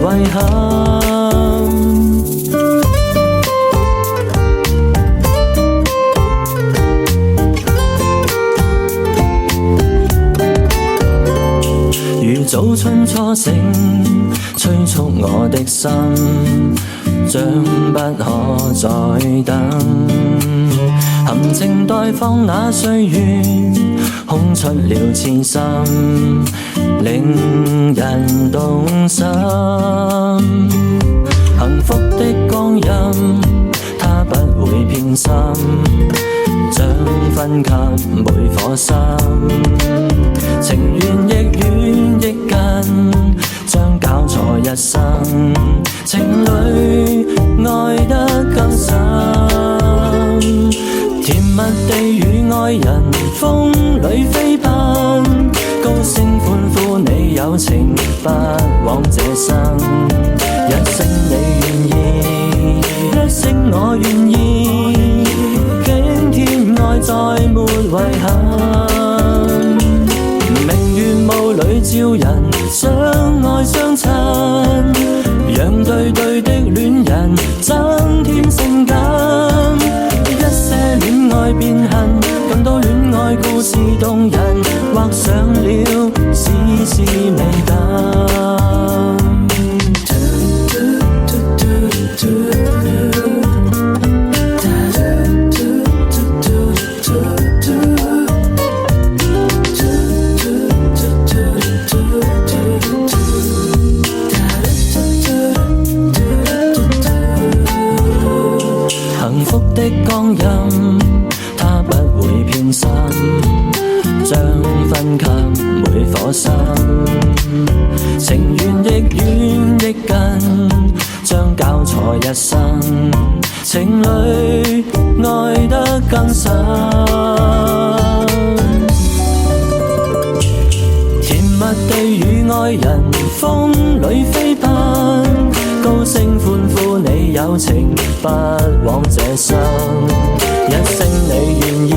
遺憾。如早春初醒，催促我的心，將不可再等。含情待放那歲月，空出了痴心，令人動心。幸福的光陰，它不會偏心，將分給每顆心。情緣亦遠亦近，將交錯一生，情侶愛得更深。甜蜜地與愛人風裏飛奔，高聲歡呼你有情不枉這生。一聲你願意，一聲我願意，驚天愛再沒遺憾。明月霧裏照人相愛相親，讓對對的戀人增添性感。一些戀愛變恨，更多戀愛故事動人，畫上了絲絲美感。幸福的光陰，它不會偏心，將分給每顆心。情緣亦遠亦近，將交錯一生，情侶愛得更深。甜蜜地與愛人風裏飛奔，高聲歡呼你有情不枉這生。一聲你願意，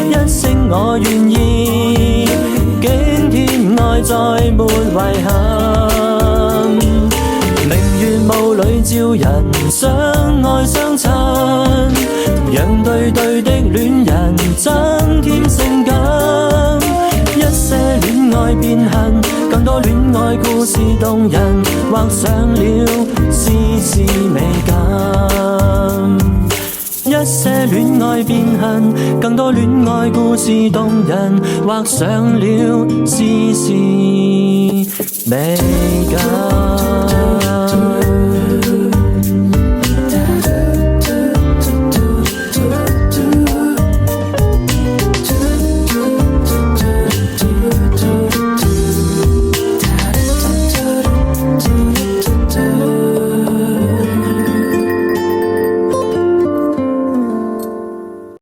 一聲我願意，驚天愛再沒遺憾。明月霧裏照人相愛相親，讓對對的戀人增添性感。一些戀愛變恨，更多戀愛故事動人，畫上了絲絲美感。一些戀愛變恨，更多戀愛故事動人，畫上了絲絲美感。